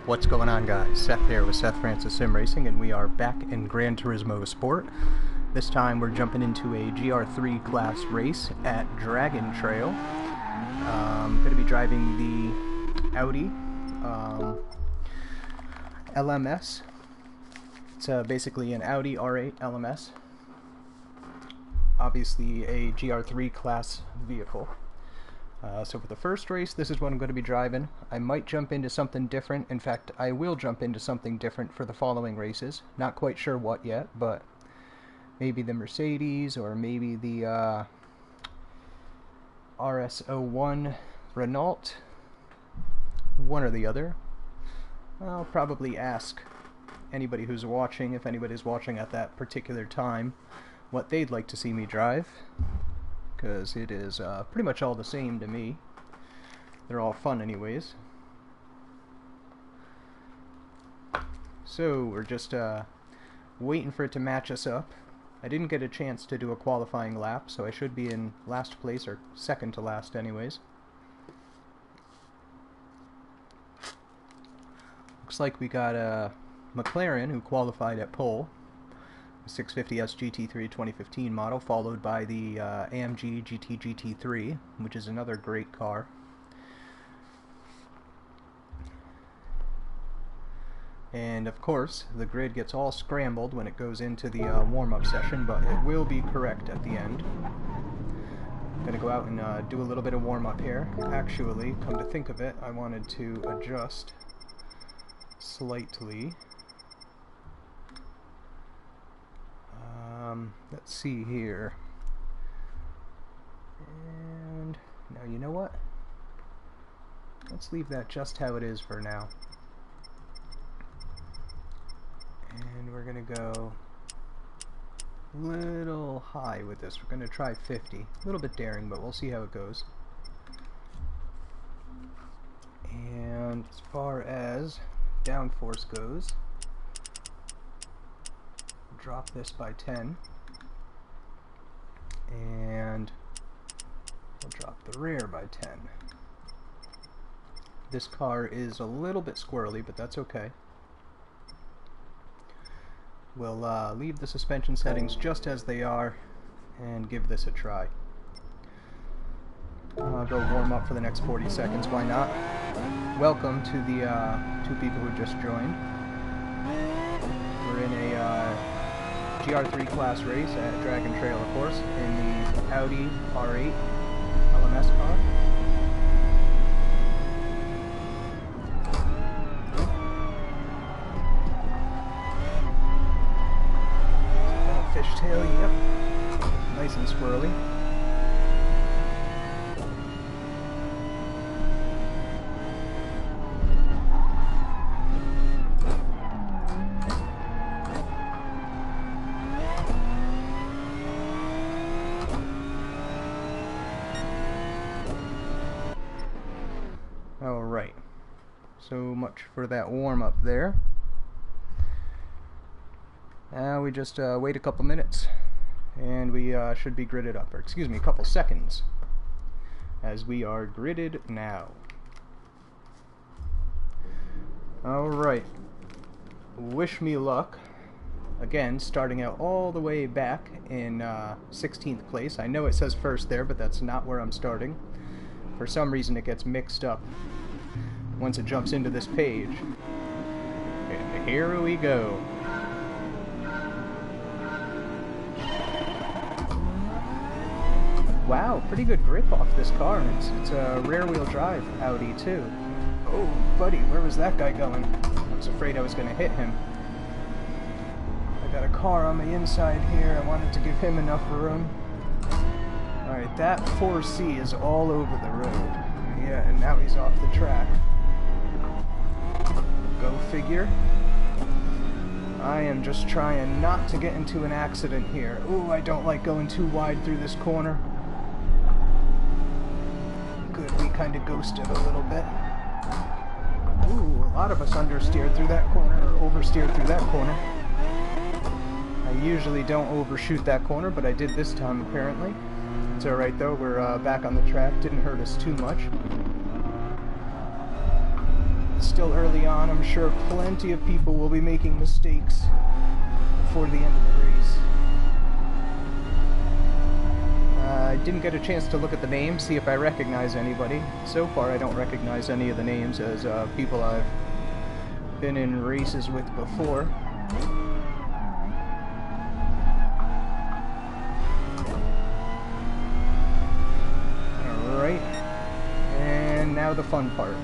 What's going on, guys? Seth here with Seth Francis Sim Racing, and we are back in Gran Turismo Sport. This time we're jumping into a Gr.3 class race at Dragon Trail. I'm going to be driving the Audi LMS. It's basically an Audi R8 LMS. Obviously a Gr.3 class vehicle. So for the first race, this is what I'm going to be driving. I might jump into something different. In fact, I will jump into something different for the following races. Not quite sure what yet, but maybe the Mercedes or maybe the RS01 Renault. One or the other. I'll probably ask anybody who's watching, if anybody's watching at that particular time, what they'd like to see me drive. Because it is pretty much all the same to me. They're all fun anyways. So we're just waiting for it to match us up. I didn't get a chance to do a qualifying lap, so I should be in last place, or second to last anyways. Looks like we got a McLaren who qualified at pole. 650S GT3 2015 model, followed by the AMG GT GT3, which is another great car. And of course, the grid gets all scrambled when it goes into the warm-up session, but it will be correct at the end. I'm going to go out and do a little bit of warm-up here. Actually, come to think of it, I wanted to adjust slightly. Let's see here. And now, you know what? Let's leave that just how it is for now. And we're gonna go a little high with this. We're gonna try 50. A little bit daring, but we'll see how it goes. And as far as downforce goes, drop this by 10, and we'll drop the rear by 10. This car is a little bit squirrely, but that's okay. We'll leave the suspension settings just as they are and give this a try. I'll go warm up for the next 40 seconds, why not? Welcome to the two people who just joined. We're in a Gr.3 class race at Dragon Trail, of course, in the Audi R8 LMS car. Fishtail, yep. Nice and swirly. Alright, so much for that warm-up there. Now we just wait a couple minutes, and we should be gridded up, or excuse me, a couple seconds, as we are gridded now. Alright, wish me luck. Again, starting out all the way back in 16th place. I know it says first there, but that's not where I'm starting. For some reason it gets mixed up once it jumps into this page. And here we go. Wow, pretty good grip off this car, and it's a rear-wheel drive Audi too. Oh, buddy, where was that guy going? I was afraid I was going to hit him. I got a car on the inside here. I wanted to give him enough room. Alright, that 4C is all over the road. Yeah, and now he's off the track. Go figure. I am just trying not to get into an accident here. Ooh, I don't like going too wide through this corner. Good, we kind of ghosted a little bit. Ooh, a lot of us understeered through that corner, or oversteered through that corner. I usually don't overshoot that corner, but I did this time apparently. It's alright though, we're back on the track, didn't hurt us too much. It's still early on. I'm sure plenty of people will be making mistakes before the end of the race. I didn't get a chance to look at the names, see if I recognize anybody. So far I don't recognize any of the names as people I've been in races with before. Alright, and now the fun part.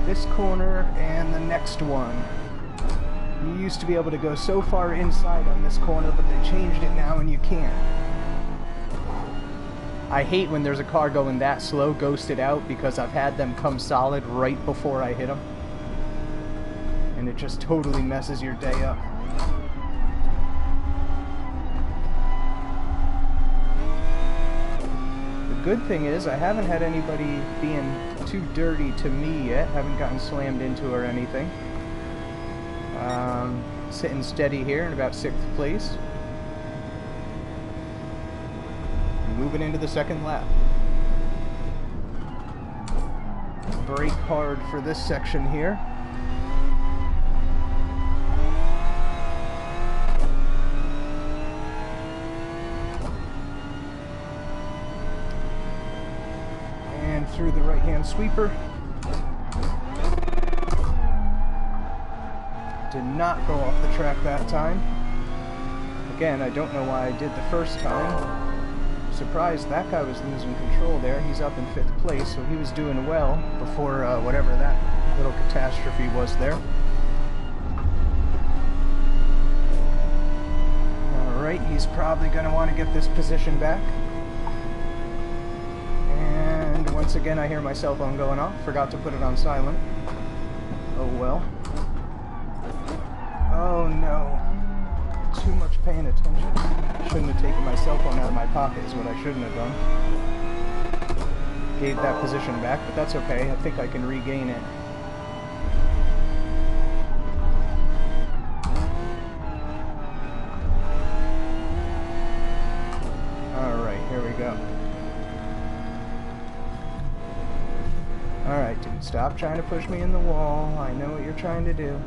This corner and the next one. You used to be able to go so far inside on this corner, but they changed it now and you can't. I hate when there's a car going that slow, ghosted out, because I've had them come solid right before I hit them. And it just totally messes your day up. The good thing is I haven't had anybody being too dirty to me yet. Haven't gotten slammed into or anything. Sitting steady here in about 6th place. Moving into the second lap. Brake hard for this section here. And through the right-hand sweeper. Did not go off the track that time. Again, I don't know why I did the first time. Surprised that guy was losing control there. He's up in 5th place, so he was doing well before whatever that little catastrophe was there. Alright, he's probably going to want to get this position back. And once again I hear my cell phone going off. Forgot to put it on silent. Oh well. Oh no. Too much paying attention. Shouldn't have taken my cell phone out of my pocket is what I shouldn't have done. Gave that position back, but that's okay. I think I can regain it. Alright, here we go. Alright, dude, stop trying to push me in the wall. I know what you're trying to do.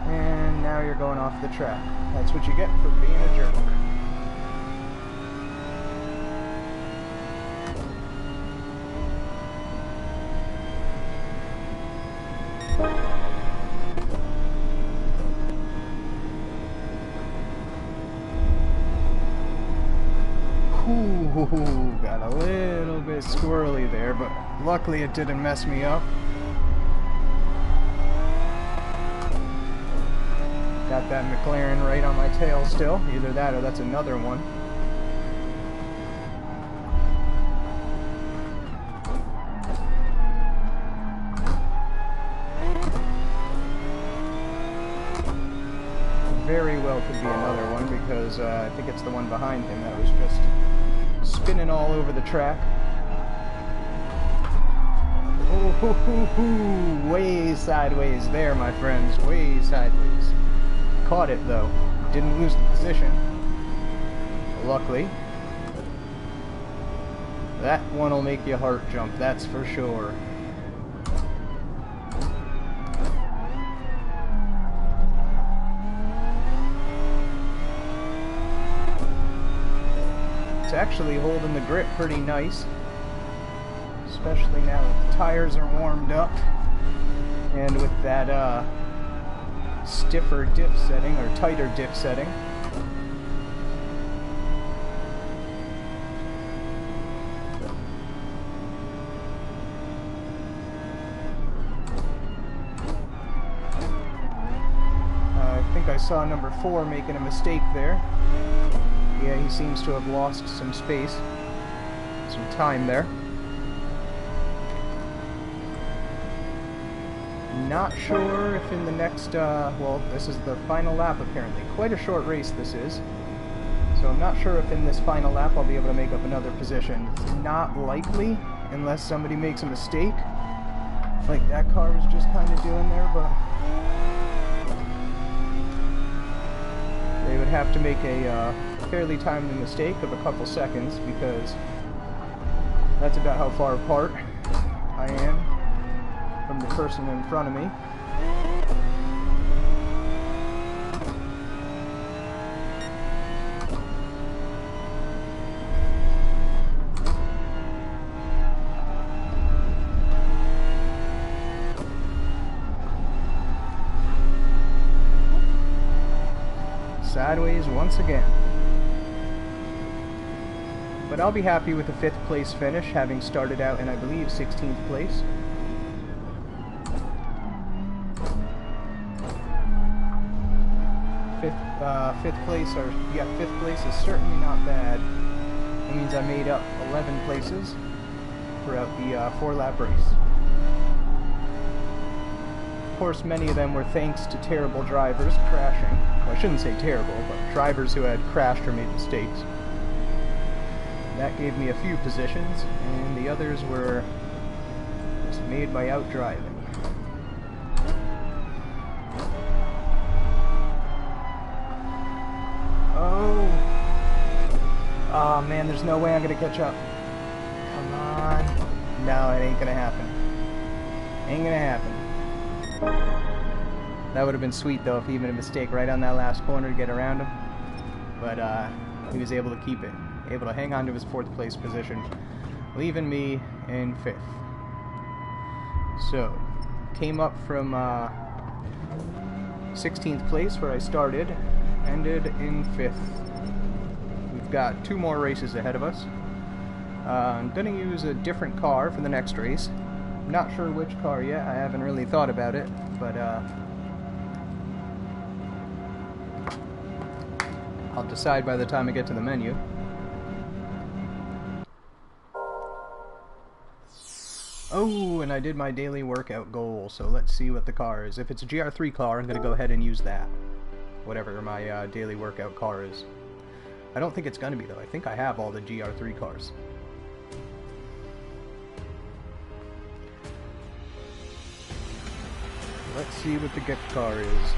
And now you're going off the track. That's what you get for being a jerk. Ooh, got a little bit squirrely there, but luckily it didn't mess me up. Got that McLaren right on my tail still. Either that or that's another one. Very well could be another one because I think it's the one behind him that was just spinning all over the track. Oh, way sideways there, my friends. Way sideways. Caught it though. Didn't lose the position. Luckily. That one will make your heart jump, that's for sure. It's actually holding the grip pretty nice. Especially now that the tires are warmed up. And with that stiffer diff setting, or tighter diff setting. I think I saw number 4 making a mistake there. Yeah, he seems to have lost some space, some time there. Not sure if in the next, well, this is the final lap apparently. Quite a short race this is. So I'm not sure if in this final lap I'll be able to make up another position. It's not likely, unless somebody makes a mistake. Like that car was just kind of doing there, but they would have to make a fairly timely mistake of a couple seconds because That's about how far apart I am from the person in front of me. Sideways once again. But I'll be happy with a 5th place finish, having started out in, I believe, 16th place. Fifth place is certainly not bad. It means I made up 11 places throughout the 4-lap race. Of course, many of them were thanks to terrible drivers crashing. Well, I shouldn't say terrible, but drivers who had crashed or made mistakes. That gave me a few positions, and the others were just made by outdriving. Oh man, there's no way I'm gonna catch up. Come on. No, it ain't gonna happen. Ain't gonna happen. That would have been sweet though if he made a mistake right on that last corner to get around him. But he was able to keep it. Able to hang on to his 4th place position, leaving me in 5th. So, came up from 16th place where I started, ended in 5th. We've got 2 more races ahead of us. I'm going to use a different car for the next race. Not sure which car yet, I haven't really thought about it, but I'll decide by the time I get to the menu. Oh, and I did my daily workout goal, so let's see what the car is. If it's a Gr.3 car, I'm going to go ahead and use that. Whatever my daily workout car is. I don't think it's going to be, though. I think I have all the Gr.3 cars. Let's see what the gift car is.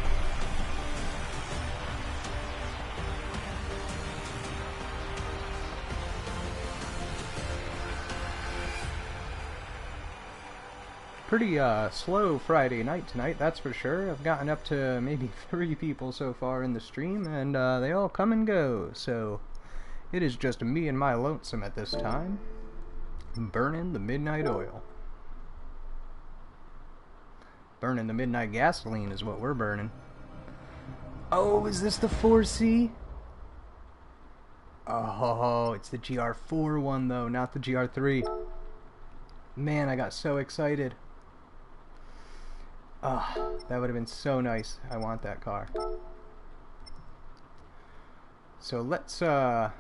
Pretty slow Friday night tonight, that's for sure. I've gotten up to maybe 3 people so far in the stream, and they all come and go, so it is just me and my lonesome at this time, burning the midnight oil. Burning the midnight gasoline is what we're burning. Oh, is this the 4C? Oh, it's the Gr4 one though, not the Gr3. Man, I got so excited. Oh, that would have been so nice. I want that car. So let's go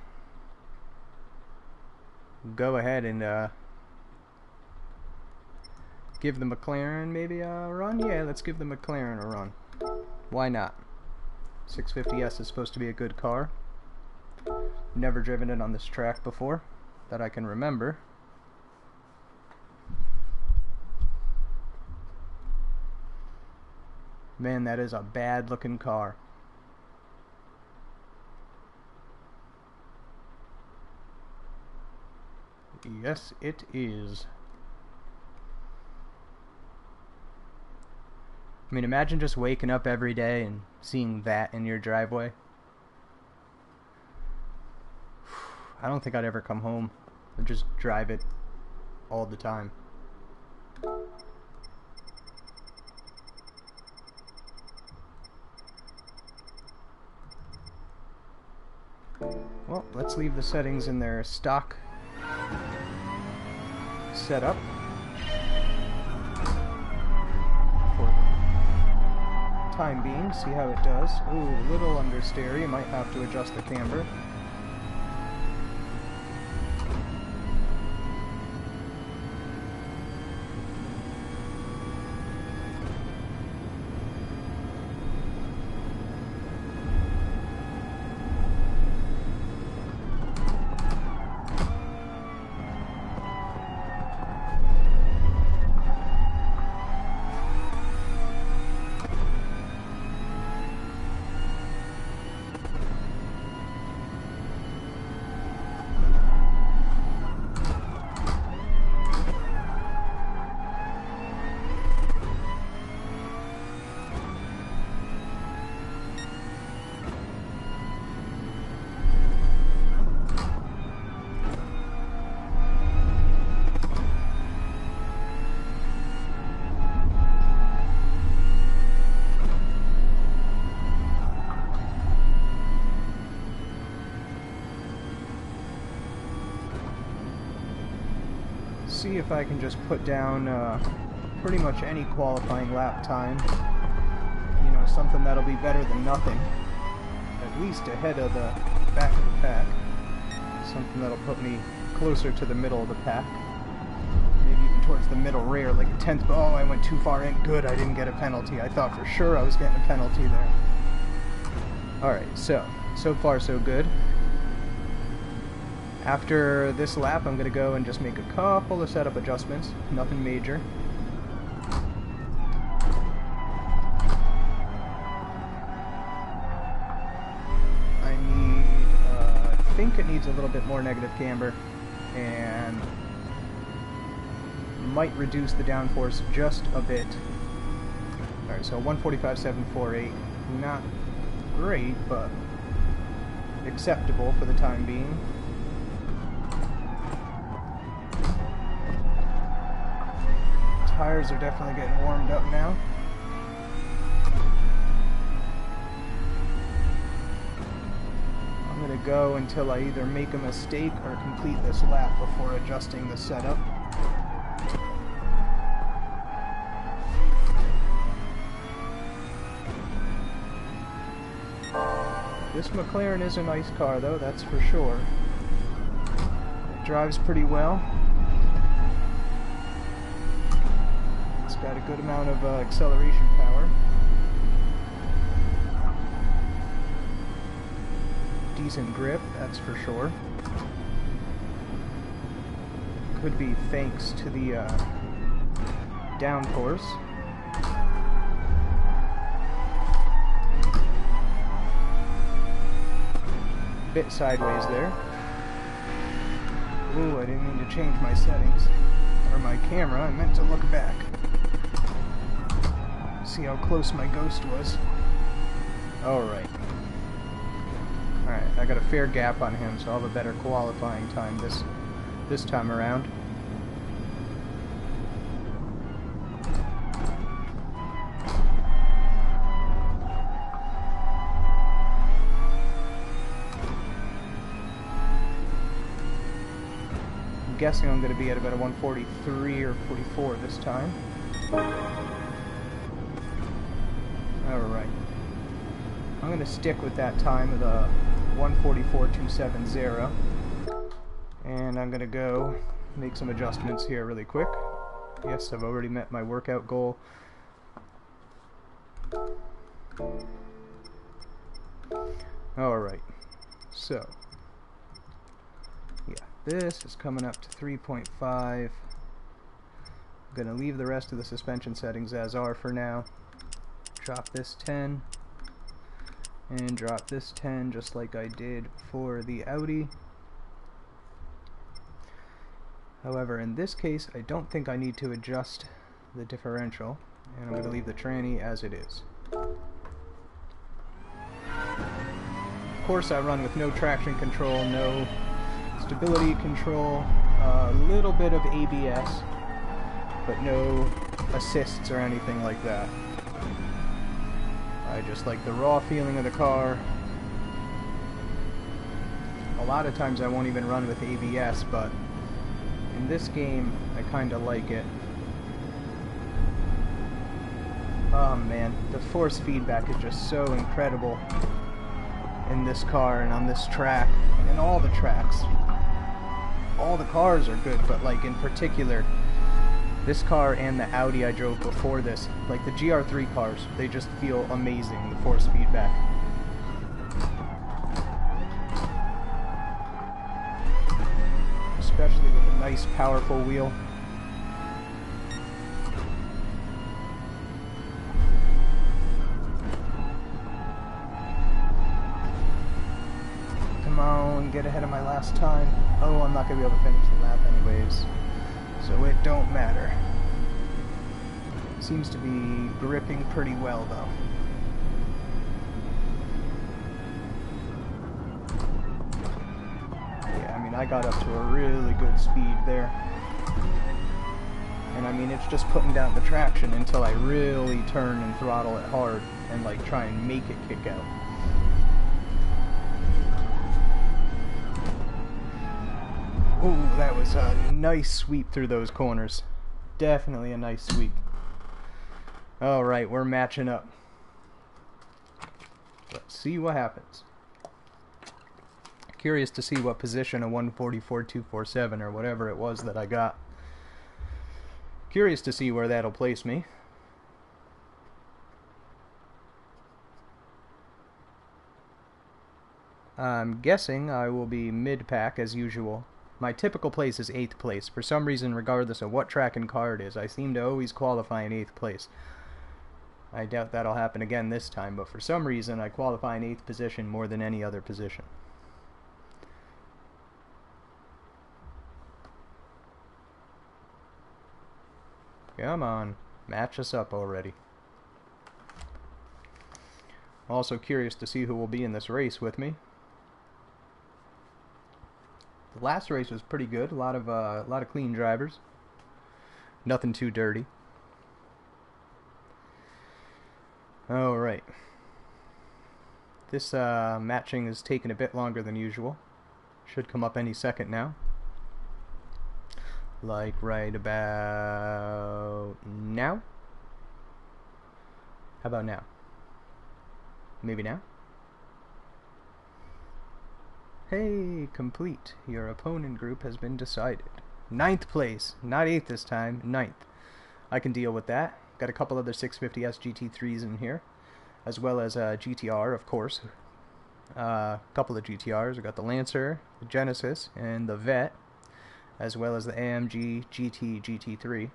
ahead and give the McLaren maybe a run? Yeah, let's give the McLaren a run. Why not? 650S is supposed to be a good car. Never driven it on this track before, that I can remember. Man, that is a bad looking car. Yes, it is. I mean, imagine just waking up every day and seeing that in your driveway. I don't think I'd ever come home. I'd just drive it all the time. Well, let's leave the settings in their stock setup for the time being. See how it does. Ooh, a little understeer. You might have to adjust the camber. see if I can just put down pretty much any qualifying lap time. You know, something that'll be better than nothing. At least ahead of the back of the pack. Something that'll put me closer to the middle of the pack. Maybe even towards the middle rear, like a 10th. Oh, I went too far in. Good, I didn't get a penalty. I thought for sure I was getting a penalty there. Alright, so far so good. After this lap, I'm going to go and just make a couple of setup adjustments. Nothing major. I think it needs a little bit more negative camber, and might reduce the downforce just a bit. Alright, so 145.748. Not great, but acceptable for the time being. Tires are definitely getting warmed up now. I'm going to go until I either make a mistake or complete this lap before adjusting the setup. This McLaren is a nice car though, that's for sure. It drives pretty well. It's got a good amount of acceleration power. Decent grip, that's for sure. Could be thanks to the downforce. Bit sideways there. Ooh, I didn't mean to change my settings. Or my camera, I meant to look back. See how close my ghost was. Alright. Alright, I got a fair gap on him, so I'll have a better qualifying time this time around. I'm guessing I'm going to be at about a 143 or 44 this time. Alright. I'm going to stick with that time of the 144.270. And I'm going to go make some adjustments here really quick. Yes, I've already met my workout goal. Alright. So. Yeah, this is coming up to 3.5. I'm going to leave the rest of the suspension settings as are for now. Drop this 10. And drop this 10 just like I did for the Audi. However, in this case, I don't think I need to adjust the differential. And I'm going to leave the tranny as it is. Of course, I run with no traction control, no stability control, a little bit of ABS, but no assists or anything like that. I just like the raw feeling of the car. A lot of times I won't even run with ABS, but in this game I kinda like it. Oh man, the force feedback is just so incredible in this car and on this track, and all the tracks. All the cars are good, but like in particular, this car and the Audi I drove before this, like the Gr.3 cars, they just feel amazing, the force feedback. Especially with a nice, powerful wheel. Come on, get ahead of my last time. Oh, I'm not going to be able to finish the lap anyways. So it don't matter. Seems to be gripping pretty well though. Yeah, I mean I got up to a really good speed there. And I mean it's just putting down the traction until I really turn and throttle it hard and like try and make it kick out. Oh, that was a nice sweep through those corners. Definitely a nice sweep. Alright, we're matching up. Let's see what happens. Curious to see what position a 144.247 or whatever it was that I got. Curious to see where that'll place me. I'm guessing I will be mid-pack as usual. My typical place is 8th place. For some reason, regardless of what track and car it is, I seem to always qualify in 8th place. I doubt that'll happen again this time, but for some reason I qualify in 8th position more than any other position. Come on, match us up already. Also curious to see who will be in this race with me. The last race was pretty good. A lot of clean drivers. Nothing too dirty. All right. This matching is taking a bit longer than usual. Should come up any second now. Like right about now? How about now? Maybe now? Hey, complete. Your opponent group has been decided. 9th place. Not 8th this time. 9th. I can deal with that. Got a couple other 650S GT3s in here, as well as a GTR, of course. A couple of GTRs. We got the Lancer, the Genesis, and the Vet, as well as the AMG GT GT3.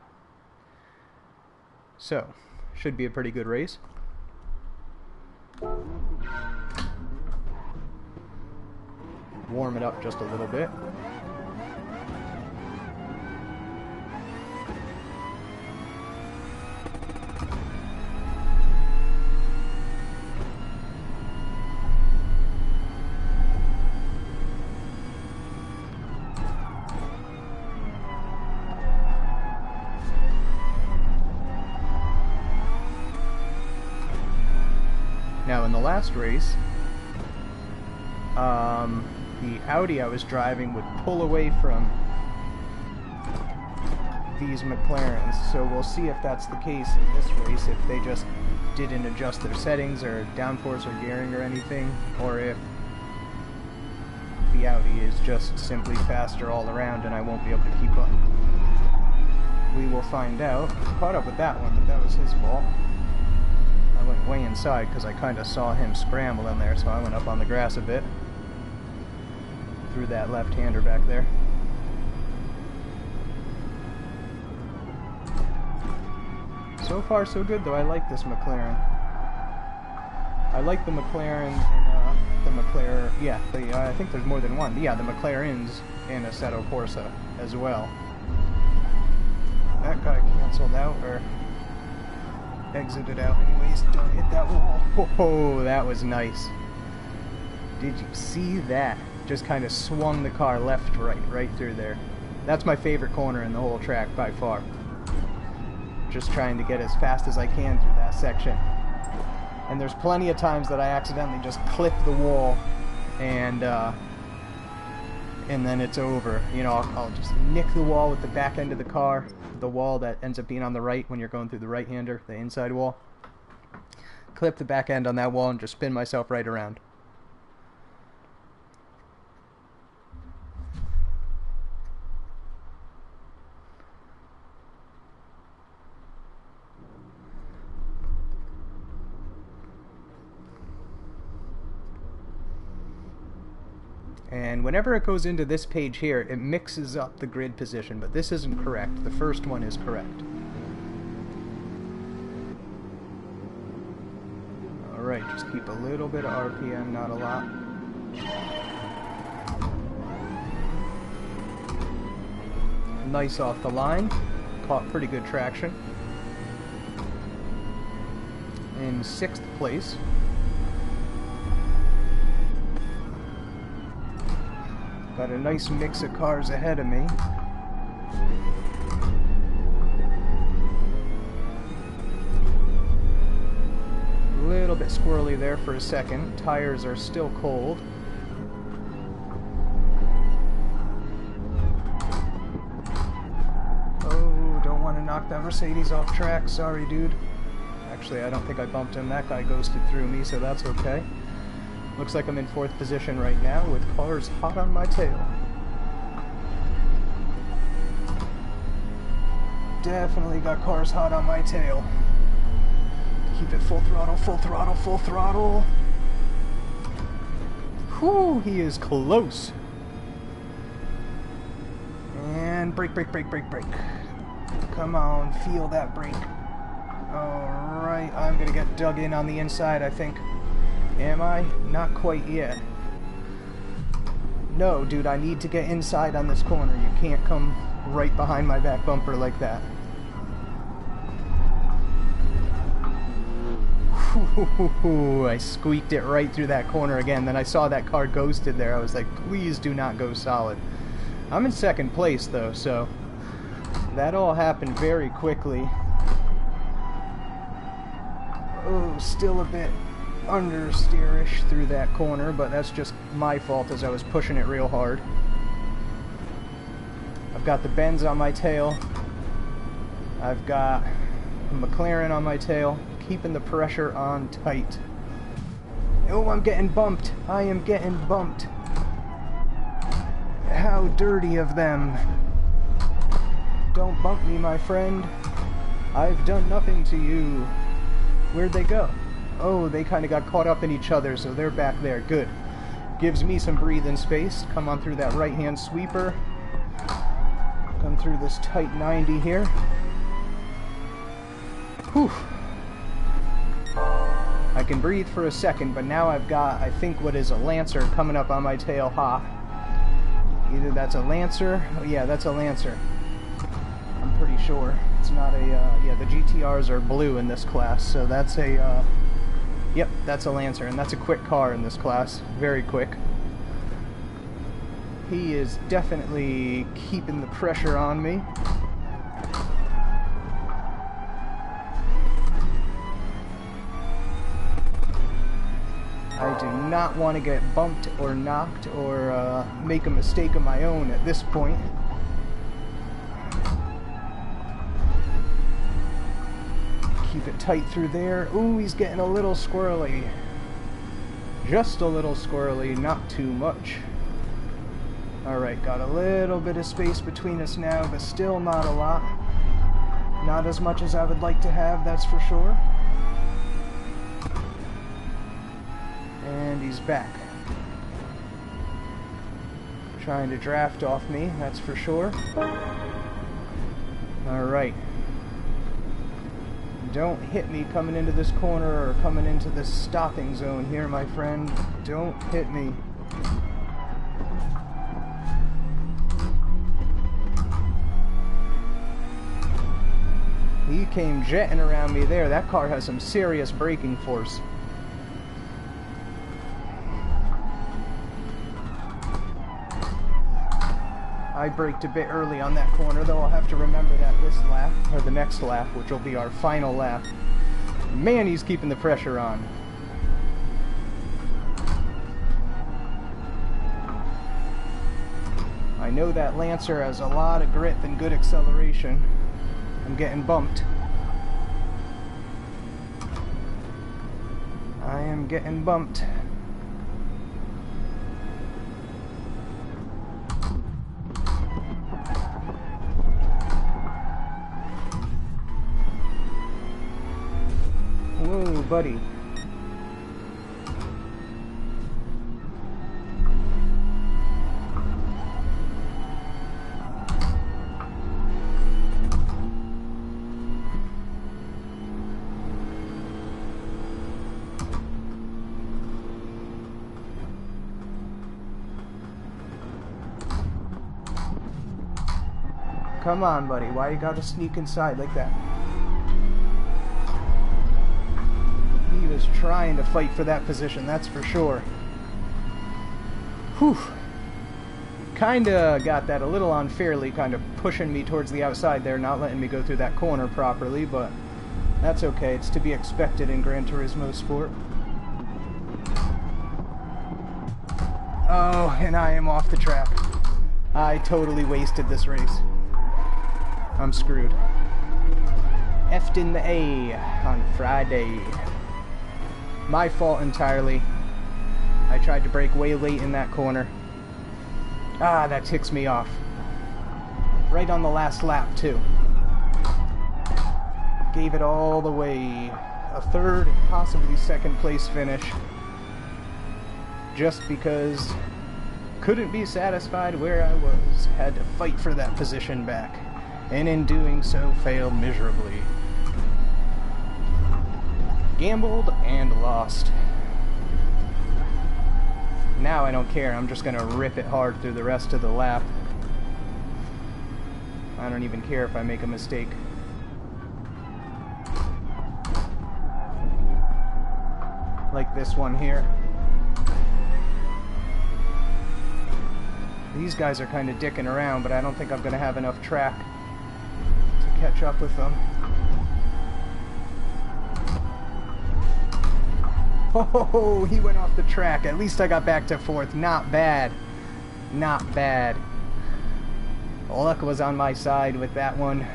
So, should be a pretty good race. Warm it up just a little bit. Now in the last race, the Audi I was driving would pull away from these McLarens, so we'll see if that's the case in this race, if they just didn't adjust their settings or downforce or gearing or anything, or if the Audi is just simply faster all around and I won't be able to keep up. We will find out. Caught up with that one, but that was his fault. I went way inside because I kind of saw him scramble in there, so I went up on the grass a bit. Threw that left-hander back there. So far so good though. I like this McLaren. I like the McLaren and the McLaren, yeah, I think there's more than one. Yeah, the McLarens in Assetto Corsa as well. That guy canceled out, or exited out anyways. Don't hit that wall. Oh, that was nice. Did you see that? Just kind of swung the car left, right through there. That's my favorite corner in the whole track by far. Just trying to get as fast as I can through that section. And there's plenty of times that I accidentally just clip the wall and then it's over. You know, I'll just nick the wall with the back end of the car, the wall that ends up being on the right when you're going through the right-hander, the inside wall. Clip the back end on that wall and just spin myself right around. And whenever it goes into this page here, it mixes up the grid position, but this isn't correct. The first one is correct. Alright, just keep a little bit of RPM, not a lot. Nice off the line. Caught pretty good traction. In 6th place. Got a nice mix of cars ahead of me. A little bit squirrely there for a second. Tires are still cold. Mercedes off track. Sorry, dude. Actually, I don't think I bumped him. That guy ghosted through me, so that's okay. Looks like I'm in 4th position right now with cars hot on my tail. Definitely got cars hot on my tail. Keep it full throttle, full throttle, full throttle. Whew, he is close. And brake, brake, brake, brake, brake. Come on, feel that brake. Alright, I'm gonna get dug in on the inside, I think. Am I? Not quite yet. No, dude, I need to get inside on this corner. You can't come right behind my back bumper like that. Ooh, I squeaked it right through that corner again. Then I saw that car ghosted there. I was like, please do not go solid. I'm in 2nd place though, so that all happened very quickly. Oh, still a bit understeerish through that corner, but that's just my fault as I was pushing it real hard. I've got the Benz on my tail. I've got a McLaren on my tail. Keeping the pressure on tight. Oh, I'm getting bumped. I am getting bumped. How dirty of them. Don't bump me, my friend. I've done nothing to you. Where'd they go? Oh, they kind of got caught up in each other, so they're back there. Good. Gives me some breathing space. Come on through that right-hand sweeper. Come through this tight 90 here. Whew. I can breathe for a second, but now I've got, I think, what is a Lancer coming up on my tail hot. Either that's a Lancer, oh yeah, that's a Lancer. I'm pretty sure. It's not a, yeah, the GTRs are blue in this class, so that's a, yep, that's a Lancer, and that's a quick car in this class. Very quick. He is definitely keeping the pressure on me. I do not want to get bumped or knocked or make a mistake of my own at this point. Keep it tight through there. Ooh, he's getting a little squirrely. Just a little squirrely, not too much. Alright, got a little bit of space between us now, but still not a lot. Not as much as I would like to have, that's for sure. And he's back. Trying to draft off me, that's for sure. Alright. Don't hit me coming into this corner or coming into this stopping zone here, my friend. Don't hit me. He came jetting around me there. That car has some serious braking force. I braked a bit early on that corner, though I'll have to remember that this lap, or the next lap, which will be our final lap. Man, he's keeping the pressure on. I know that Lancer has a lot of grip and good acceleration. I'm getting bumped. I am getting bumped. Whoa, buddy. Come on, buddy. Why you gotta sneak inside like that? He was trying to fight for that position, that's for sure. Whew. Kinda got that a little unfairly, kind of pushing me towards the outside there, not letting me go through that corner properly, but that's okay. It's to be expected in Gran Turismo Sport. Oh, and I am off the track. I totally wasted this race. I'm screwed. F'd in the A on Friday. My fault entirely. I tried to brake way late in that corner. Ah, that ticks me off. Right on the last lap, too. Gave it all the way. A third, possibly second place finish. Just because couldn't be satisfied where I was. Had to fight for that position back. And in doing so, failed miserably. Gambled and lost. Now I don't care. I'm just gonna rip it hard through the rest of the lap. I don't even care if I make a mistake. Like this one here. These guys are kind of dicking around, but I don't think I'm going to have enough track to catch up with them. Oh, he went off the track. At least I got back to fourth. Not bad. Not bad. Luck was on my side with that one.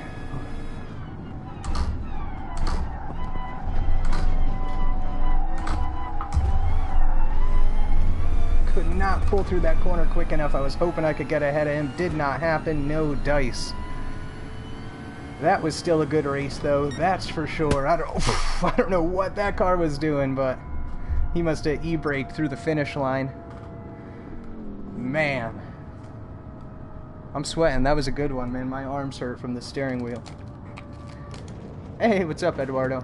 Could not pull through that corner quick enough. I was hoping I could get ahead of him. Did not happen. No dice. That was still a good race, though. That's for sure. I don't know what that car was doing, but he must have e-braked through the finish line. Man. I'm sweating. That was a good one, man. My arms hurt from the steering wheel. Hey, what's up, Eduardo?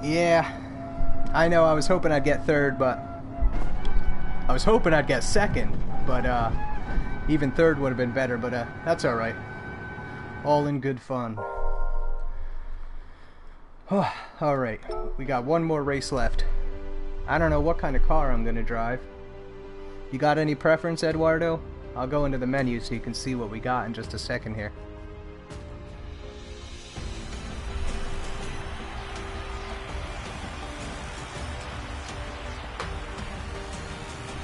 Yeah, I know. I was hoping I'd get third, but I was hoping I'd get second, but even third would have been better, but that's alright. All in good fun. Alright, we got one more race left. I don't know what kind of car I'm gonna drive. You got any preference, Eduardo? I'll go into the menu so you can see what we got in just a second here.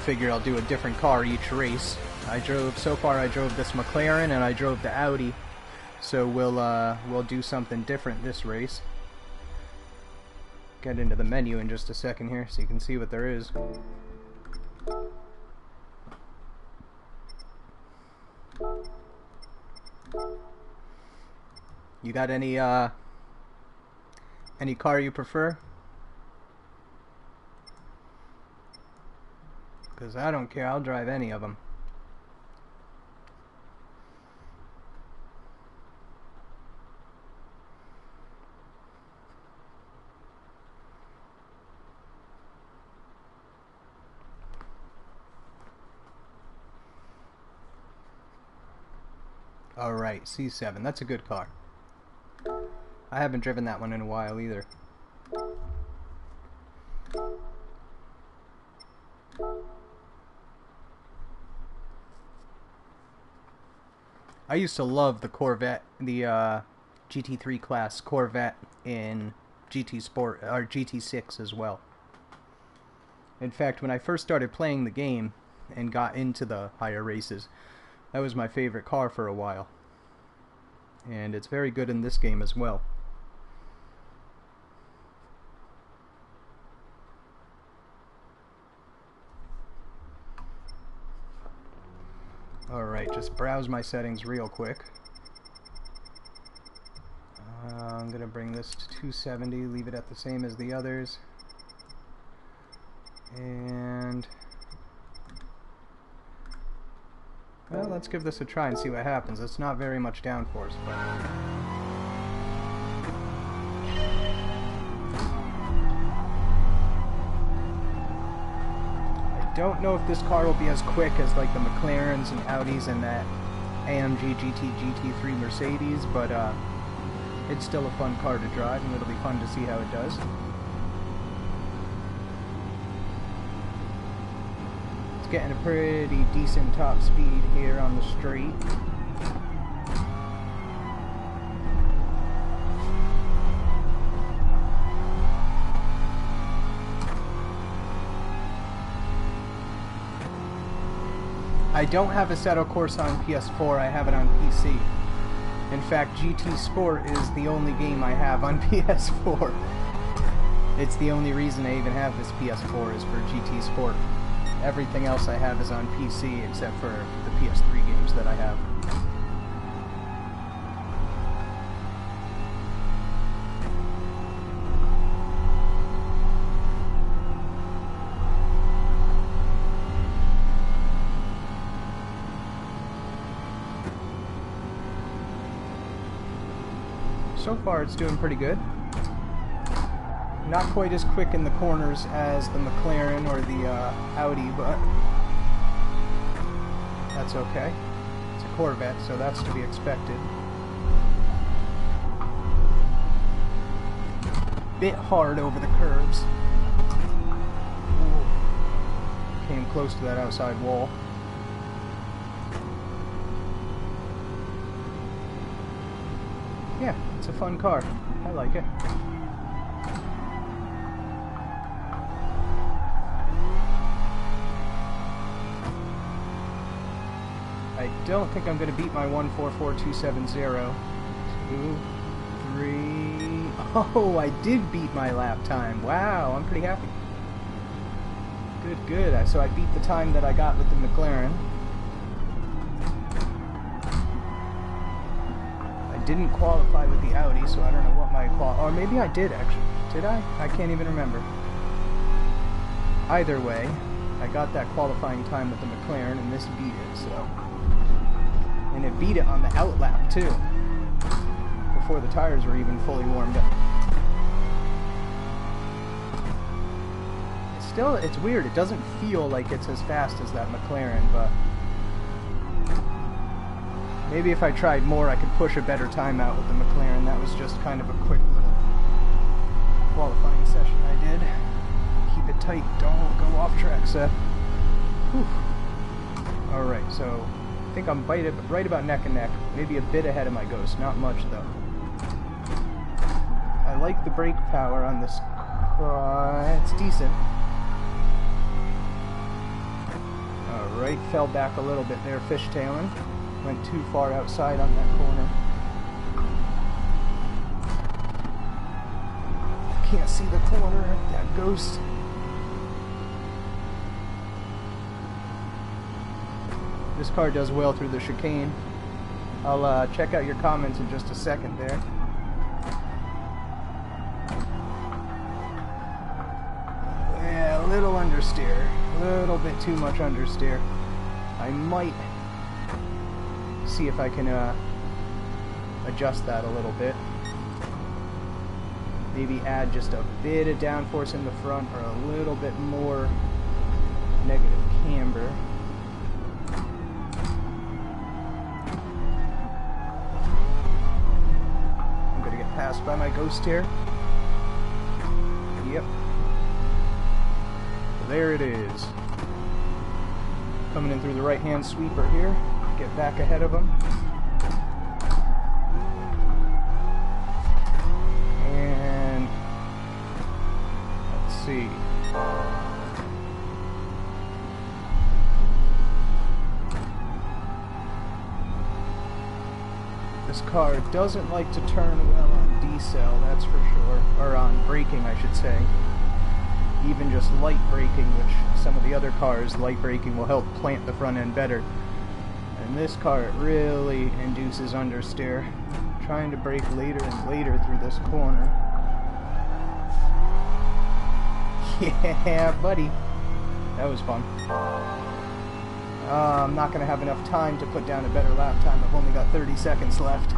Figure I'll do a different car each race. So far I drove this McLaren and I drove the Audi, so we'll do something different this race. Get into the menu in just a second here so you can see what there is. You got any car you prefer? Because I don't care, I'll drive any of them. Alright, C7, that's a good car. I haven't driven that one in a while either. I used to love the Corvette, the GT3 class Corvette in GT Sport, or GT6 as well. In fact, when I first started playing the game and got into the higher races, that was my favorite car for a while. And it's very good in this game as well. Alright, just browse my settings real quick. I'm going to bring this to 270, leave it at the same as the others. And well, let's give this a try and see what happens. It's not very much downforce, but I don't know if this car will be as quick as like the McLarens and Audis and that AMG GT GT3 Mercedes, but it's still a fun car to drive, and it'll be fun to see how it does. It's getting a pretty decent top speed here on the straight. I don't have Assetto Corsa on PS4, I have it on PC. In fact, GT Sport is the only game I have on PS4. It's the only reason I even have this PS4 is for GT Sport. Everything else I have is on PC except for the PS3 games that I have. So far it's doing pretty good. Not quite as quick in the corners as the McLaren or the Audi, but that's okay. It's a Corvette, so that's to be expected. Bit hard over the curves. Ooh. Came close to that outside wall. Yeah, it's a fun car. I like it. I don't think I'm going to beat my 144270. 2, 3... Oh, I did beat my lap time. Wow, I'm pretty happy. Good, good. So I beat the time that I got with the McLaren. Didn't qualify with the Audi, so I don't know what my or maybe I did actually. Did I? I can't even remember. Either way, I got that qualifying time with the McLaren, and this beat it, so. And it beat it on the outlap too, before the tires were even fully warmed up. It's weird. It doesn't feel like it's as fast as that McLaren, but. Maybe if I tried more, I could push a better time out with the McLaren. That was just kind of a quick little qualifying session I did. Keep it tight. Don't go off track, Seth. Alright, so I think I'm right about neck and neck. Maybe a bit ahead of my Ghost. Not much, though. I like the brake power on this car. It's decent. Alright, fell back a little bit there, fishtailing. Went too far outside on that corner. Can't see the corner. That Ghost. This car does well through the chicane. I'll check out your comments in just a second there. Yeah, a little understeer. A little bit too much understeer. I might see if I can adjust that a little bit. Maybe add just a bit of downforce in the front or a little bit more negative camber. I'm gonna get passed by my Ghost here. Yep. There it is. Coming in through the right-hand sweeper here. Get back ahead of him. And let's see. This car doesn't like to turn well on decel, that's for sure. Or on braking, I should say. Even just light braking, which some of the other cars, light braking will help plant the front end better. In this car, it really induces understeer. Trying to brake later and later through this corner. Yeah, buddy. That was fun. I'm not going to have enough time to put down a better lap time. I've only got 30 seconds left.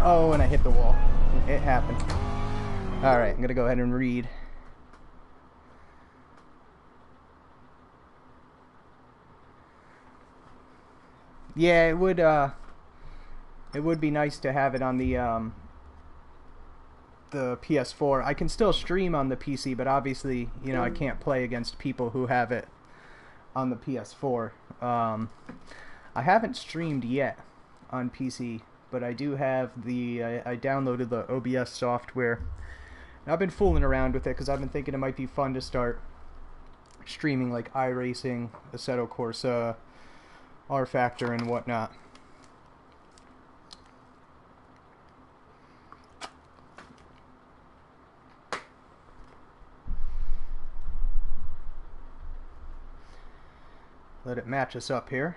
Oh, and I hit the wall. It happened. Alright, I'm going to go ahead and read. Yeah, it would be nice to have it on the PS4. I can still stream on the PC, but obviously, you know, I can't play against people who have it on the PS4. I haven't streamed yet on PC, but I do have I downloaded the OBS software. And I've been fooling around with it because I've been thinking it might be fun to start streaming like iRacing, Assetto Corsa, R Factor, and whatnot. Let it match us up here.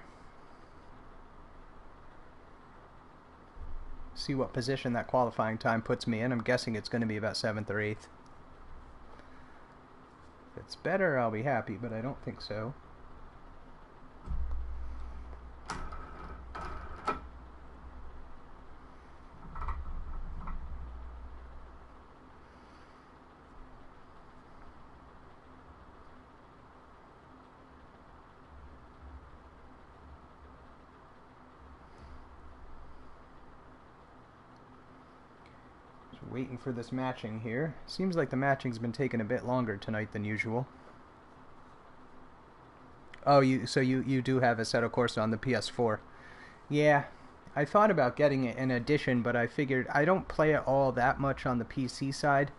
See what position that qualifying time puts me in. I'm guessing it's going to be about 7th or 8th. If it's better, I'll be happy, but I don't think so. Waiting for this matching here. Seems like the matching's been taking a bit longer tonight than usual. Oh, you do have Assetto Corsa on the PS4. Yeah, I thought about getting it in addition, but I figured I don't play it all that much on the PC side,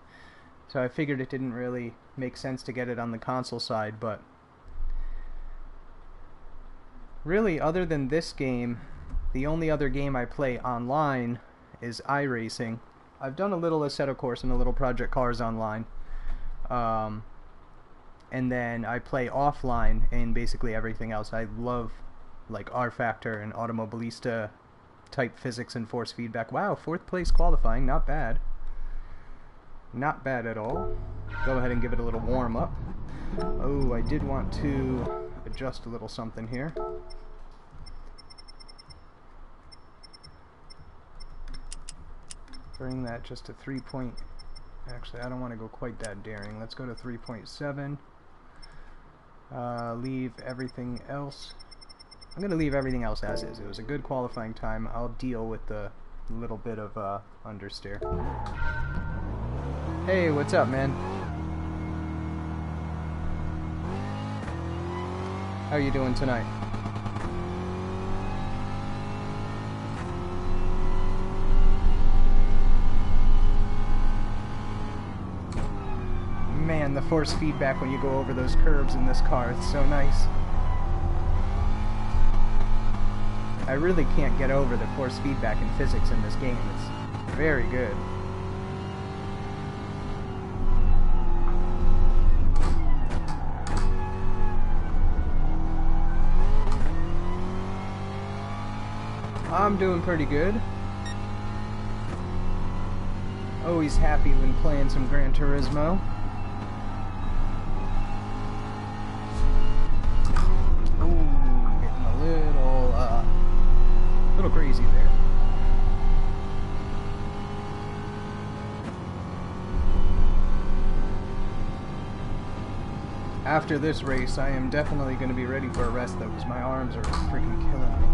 so I figured it didn't really make sense to get it on the console side. But really, other than this game, the only other game I play online is iRacing. I've done a little Assetto Corsa and a little Project Cars online, and then I play offline in basically everything else. I love like R Factor and Automobilista type physics and force feedback. Wow, 4th place qualifying, not bad. Not bad at all. Go ahead and give it a little warm up. Oh, I did want to adjust a little something here. Bring that just to 3 point... Actually, I don't want to go quite that daring. Let's go to 3.7. Leave everything else. I'm going to leave everything else as is. It was a good qualifying time. I'll deal with the little bit of understeer. Hey, what's up, man? How are you doing tonight? Man, the force feedback when you go over those curves in this car, it's so nice. I really can't get over the force feedback in physics in this game. It's very good. I'm doing pretty good. Always happy when playing some Gran Turismo. Crazy there. After this race, I am definitely going to be ready for a rest though, because my arms are freaking killing me.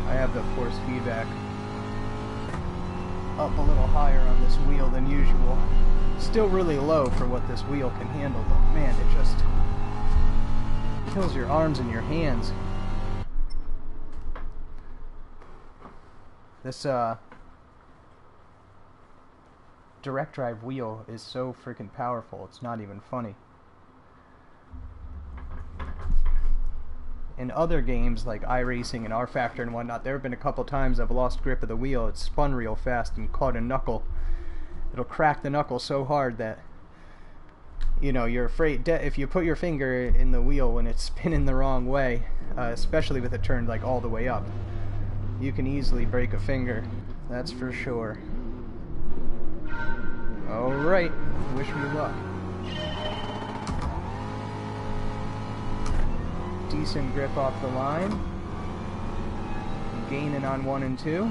I have the force feedback up a little higher on this wheel than usual. Still really low for what this wheel can handle, but man, it just kills your arms and your hands. This direct drive wheel is so freaking powerful, it's not even funny. In other games like iRacing and R Factor and whatnot, there have been a couple times I've lost grip of the wheel. It's spun real fast and caught a knuckle. It'll crack the knuckle so hard that, you know, you're afraid if you put your finger in the wheel when it's spinning the wrong way, especially with it turned like all the way up, you can easily break a finger. That's for sure. Alright, wish me luck. Decent grip off the line. Gaining on 1 and 2.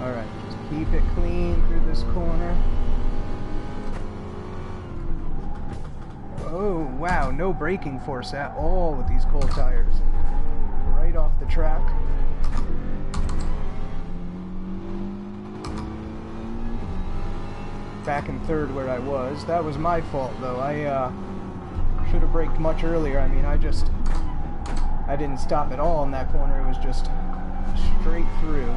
Alright, just keep it clean through this corner. Oh, wow, no braking force at all with these cold tires. Right off the track. Back in 3rd where I was. That was my fault, though. I should have braked much earlier. I mean, I didn't stop at all in that corner. It was just straight through.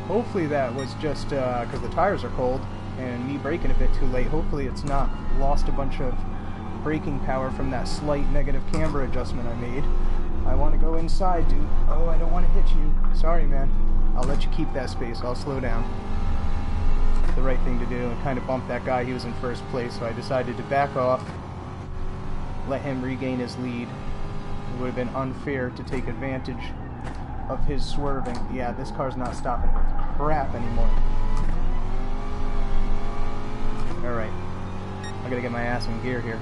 Hopefully that was just because the tires are cold and me braking a bit too late. Hopefully it's not lost a bunch of braking power from that slight negative camber adjustment I made. I want to go inside, dude. Oh, I don't want to hit you. Sorry, man. I'll let you keep that space. I'll slow down. The right thing to do, and kind of bump that guy. He was in first place, so I decided to back off, let him regain his lead. It would have been unfair to take advantage of his swerving. Yeah, this car's not stopping with crap anymore. Alright. I gotta get my ass in gear here.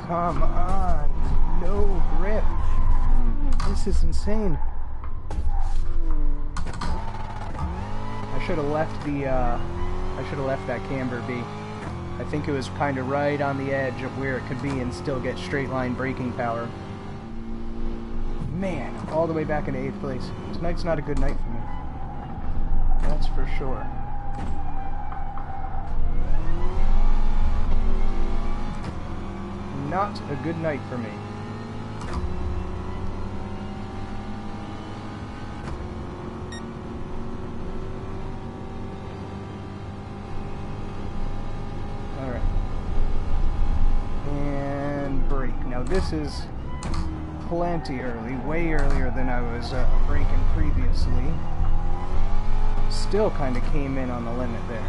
Come on. No grip. This is insane. I should have left that camber be. I think it was kind of right on the edge of where it could be and still get straight line braking power. Man, all the way back into 8th place. Tonight's not a good night for me. That's for sure. Not a good night for me. Alright. And brake. Now this is plenty early, way earlier than I was braking previously. Still kind of came in on the limit there.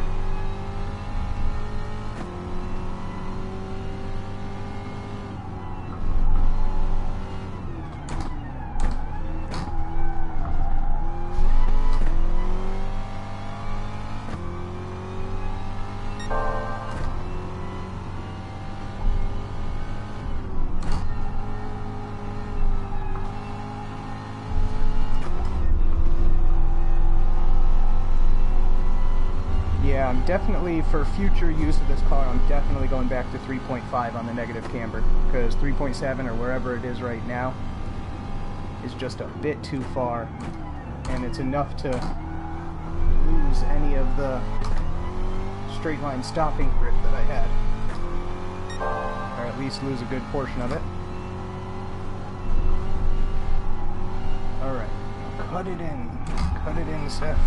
Yeah, I'm definitely, for future use of this car, I'm definitely going back to 3.5 on the negative camber, because 3.7 or wherever it is right now is just a bit too far, and it's enough to lose any of the straight line stopping grip that I had, or at least lose a good portion of it. Alright, cut it in, Seth.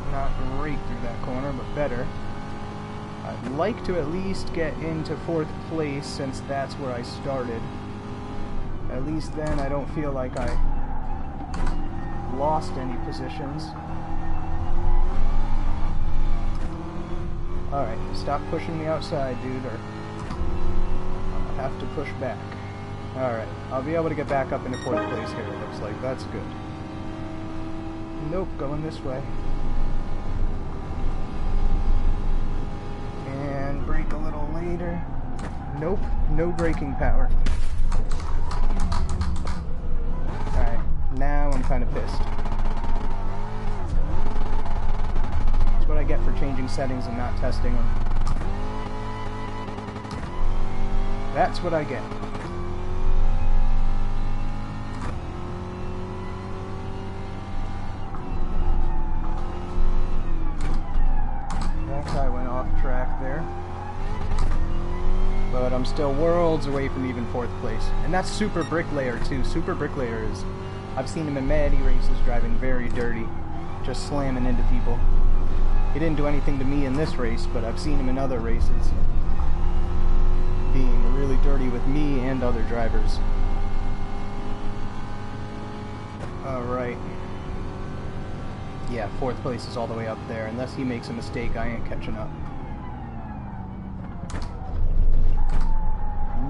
Not right through that corner, but better. I'd like to at least get into 4th place, since that's where I started. At least then I don't feel like I lost any positions. Alright, stop pushing me outside, dude, or I'll have to push back. Alright, I'll be able to get back up into 4th place here, it looks like. That's good. Nope, going this way. And brake a little later. Nope, no braking power. Alright, now I'm kind of pissed. That's what I get for changing settings and not testing them. That's what I get. That guy went off track there. But I'm still worlds away from even 4th place. And that's Super Bricklayer too. Super Bricklayer is, I've seen him in many races driving very dirty, just slamming into people. He didn't do anything to me in this race, but I've seen him in other races being really dirty with me and other drivers. Alright. Yeah, 4th place is all the way up there. Unless he makes a mistake, I ain't catching up.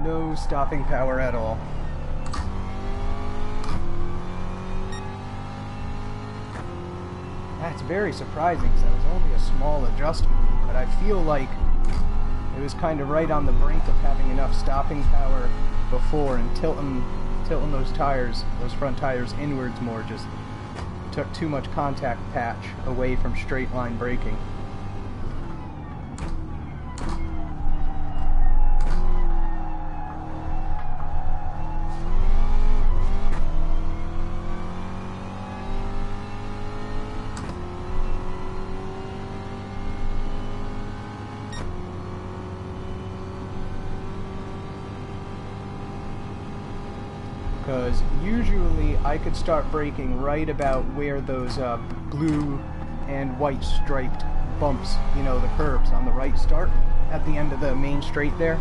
No stopping power at all. That's very surprising, because that was only a small adjustment. But I feel like it was kind of right on the brink of having enough stopping power before, and tilting those tires, those front tires inwards more, just took too much contact patch away from straight line braking. because usually I could start braking right about where those blue and white striped bumps, you know, the curbs on the right start at the end of the main straight there.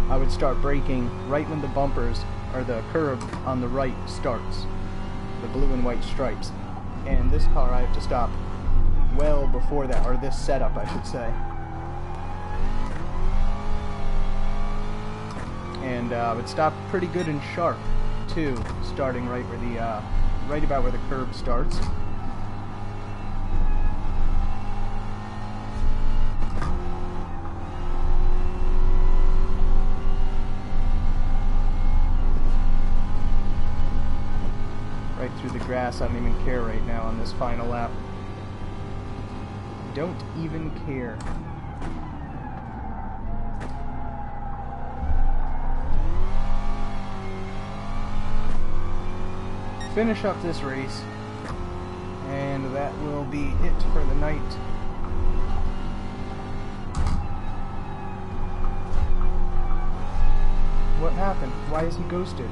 I would start braking right when the bumpers or the curb on the right starts, the blue and white stripes. And this car I have to stop well before that, or this setup I should say. And I would stop pretty good and sharp too, starting right where the right about where the curb starts. Right through the grass. I don't even care right now on this final lap. Don't even care. Finish up this race, and that will be it for the night. What happened? Why is he ghosted?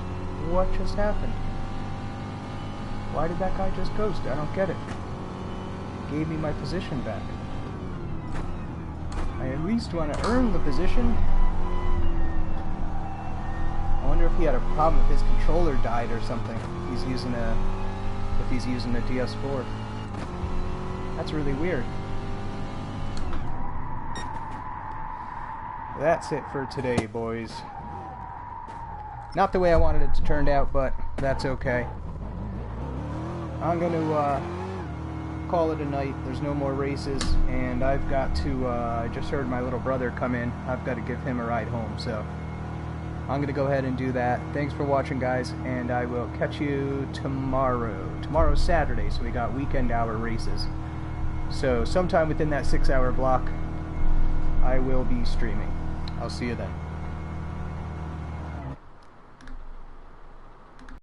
What just happened? Why did that guy just ghost? I don't get it. Gave me my position back. I at least want to earn the position. I wonder if he had a problem if his controller died or something. If he's using a DS4. That's really weird. That's it for today, boys. Not the way I wanted it to turn out, but that's okay. I'm going to call it a night. There's no more races, and I've got to, I just heard my little brother come in. I've got to give him a ride home, so I'm going to go ahead and do that. Thanks for watching, guys, and I will catch you tomorrow. Tomorrow's Saturday, so we got weekend hour races. So sometime within that 6-hour block, I will be streaming. I'll see you then.